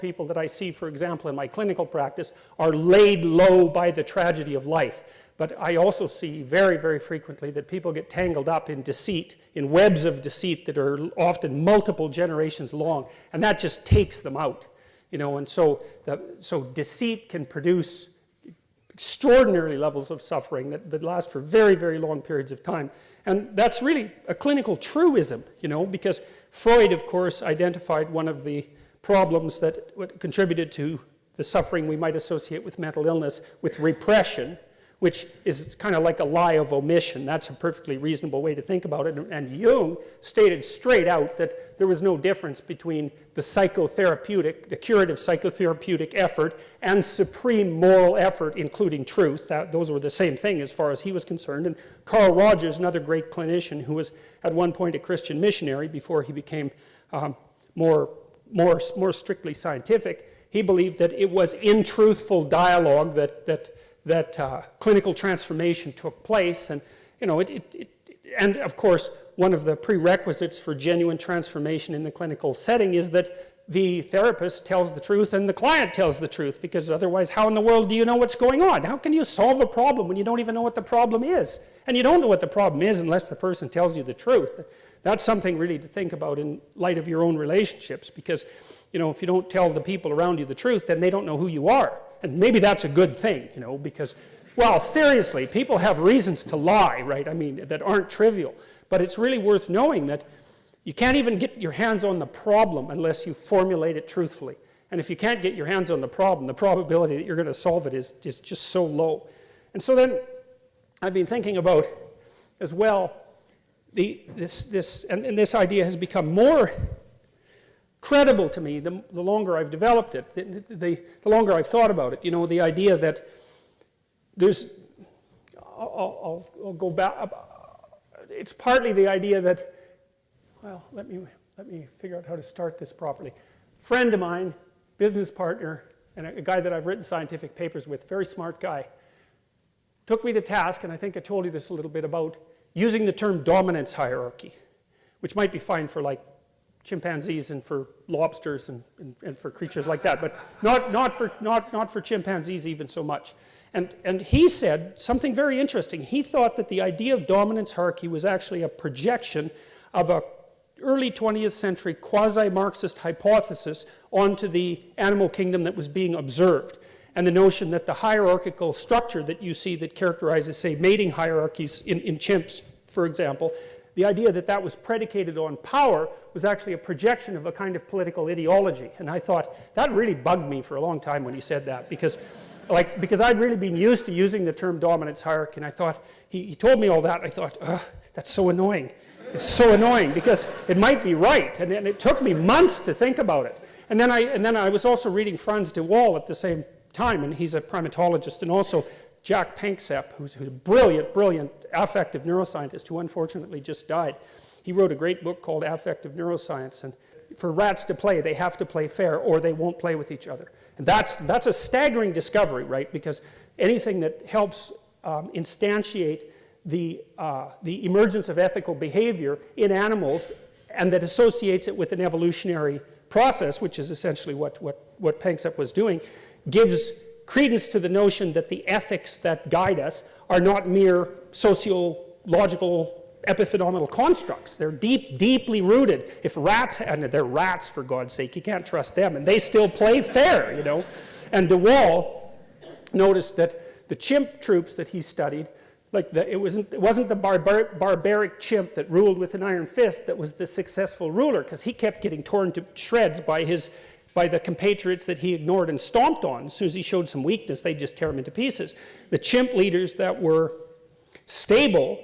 people that I see, for example, in my clinical practice, are laid low by the tragedy of life. But I also see very, very frequently that people get tangled up in deceit, in webs of deceit that are often multiple generations long, and that just takes them out. You know, and so deceit can produce extraordinary levels of suffering that last for very, very long periods of time. And that's really a clinical truism, you know, because Freud, of course, identified one of the problems that contributed to the suffering we might associate with mental illness with repression, which is kind of like a lie of omission. That's a perfectly reasonable way to think about it. And Jung stated straight out that there was no difference between the psychotherapeutic, the curative psychotherapeutic effort and supreme moral effort, including truth. Those were the same thing as far as he was concerned. And Carl Rogers, another great clinician who was at one point a Christian missionary before he became more strictly scientific, he believed that it was in truthful dialogue that clinical transformation took place. And, you know, and of course, one of the prerequisites for genuine transformation in the clinical setting is that the therapist tells the truth and the client tells the truth, because otherwise, how in the world do you know what's going on? How can you solve a problem when you don't even know what the problem is? And you don't know what the problem is unless the person tells you the truth. That's something really to think about in light of your own relationships, because, you know, if you don't tell the people around you the truth, then they don't know who you are. And maybe that's a good thing, you know, because, well, seriously, people have reasons to lie, right? I mean, that aren't trivial. But it's really worth knowing that you can't even get your hands on the problem unless you formulate it truthfully. And if you can't get your hands on the problem, the probability that you're going to solve it is just so low. And so then I've been thinking about, as well, this idea has become more credible to me the longer I've developed it, the longer I've thought about it. You know, the idea that there's, I'll go back. It's partly the idea that, well, let me figure out how to start this properly. Friend of mine, business partner, and a guy that I've written scientific papers with, very smart guy, took me to task, and I think I told you this a little bit, about using the term dominance hierarchy, which might be fine for like chimpanzees and for lobsters and for creatures like that, but not for chimpanzees even so much. And he said something very interesting. He thought that the idea of dominance hierarchy was actually a projection of a early 20th century quasi-Marxist hypothesis onto the animal kingdom that was being observed. And the notion that the hierarchical structure that you see that characterizes, say, mating hierarchies in chimps, for example, the idea that that was predicated on power was actually a projection of a kind of political ideology. And I thought, that really bugged me for a long time when he said that, because I'd really been used to using the term dominance hierarchy, and I thought, he told me all that, I thought, that's so annoying. It's so annoying, because it might be right, and it took me months to think about it. And then I was also reading Franz de Waal at the same time, and he's a primatologist, and also Jack Panksepp, who's a brilliant affective neuroscientist who unfortunately just died. He wrote a great book called Affective Neuroscience, and for rats to play, they have to play fair or they won't play with each other. And that's a staggering discovery, right? Because anything that helps instantiate the emergence of ethical behavior in animals and that associates it with an evolutionary process, which is essentially what Panksepp was doing, gives credence to the notion that the ethics that guide us are not mere sociological epiphenomenal constructs. They're deeply rooted. If rats, and they're rats for God's sake, you can't trust them, and they still play fair, you know. And de Waal noticed that the chimp troops that he studied, it wasn't the barbaric chimp that ruled with an iron fist that was the successful ruler, because he kept getting torn to shreds by the compatriots that he ignored and stomped on. As soon as he showed some weakness, they'd just tear him into pieces. The chimp leaders that were stable,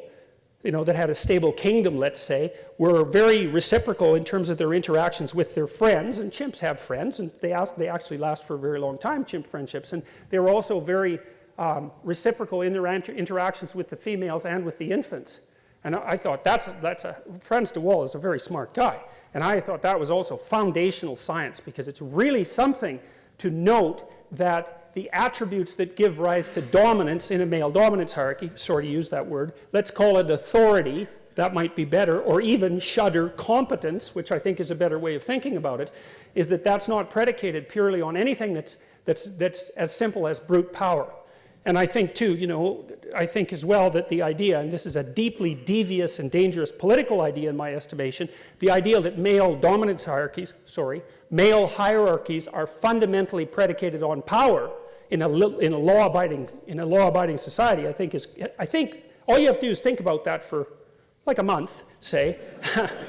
you know, that had a stable kingdom, let's say, were very reciprocal in terms of their interactions with their friends, and chimps have friends, and they actually last for a very long time, chimp friendships, and they were also very reciprocal in their interactions with the females and with the infants. And I thought, Franz de Waal is a very smart guy. And I thought that was also foundational science, because it's really something to note that the attributes that give rise to dominance in a male dominance hierarchy, sorry to use that word, let's call it authority, that might be better, or even shudder competence, which I think is a better way of thinking about it, is that that's not predicated purely on anything that's as simple as brute power. And I think too, you know, I think as well that the idea, and this is a deeply devious and dangerous political idea in my estimation, the idea that male hierarchies are fundamentally predicated on power in a law-abiding society, I think all you have to do is think about that for like a month, say,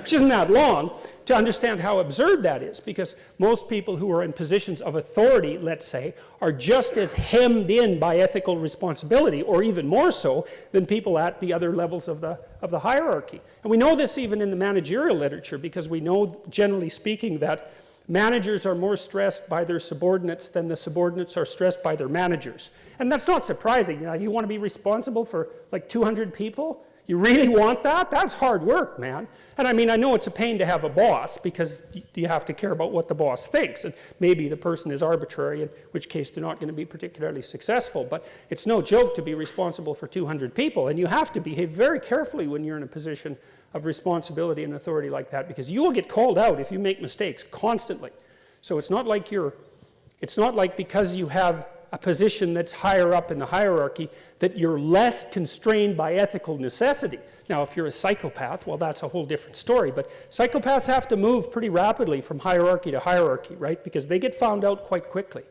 which isn't that long, to understand how absurd that is, because most people who are in positions of authority, let's say, are just as hemmed in by ethical responsibility, or even more so, than people at the other levels of the hierarchy. And we know this even in the managerial literature, because we know, generally speaking, that managers are more stressed by their subordinates than the subordinates are stressed by their managers. And that's not surprising. You want to be responsible for like 200 people? You really want that? That's hard work, man. And I mean, I know it's a pain to have a boss because you have to care about what the boss thinks. And maybe the person is arbitrary, in which case they're not going to be particularly successful. But it's no joke to be responsible for 200 people. And you have to behave very carefully when you're in a position of responsibility and authority like that, because you will get called out if you make mistakes constantly. So it's not like because you have a position that's higher up in the hierarchy that you're less constrained by ethical necessity. Now, if you're a psychopath, well, that's a whole different story, but psychopaths have to move pretty rapidly from hierarchy to hierarchy, right? Because they get found out quite quickly.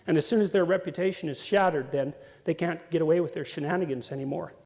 And as soon as their reputation is shattered, then they can't get away with their shenanigans anymore.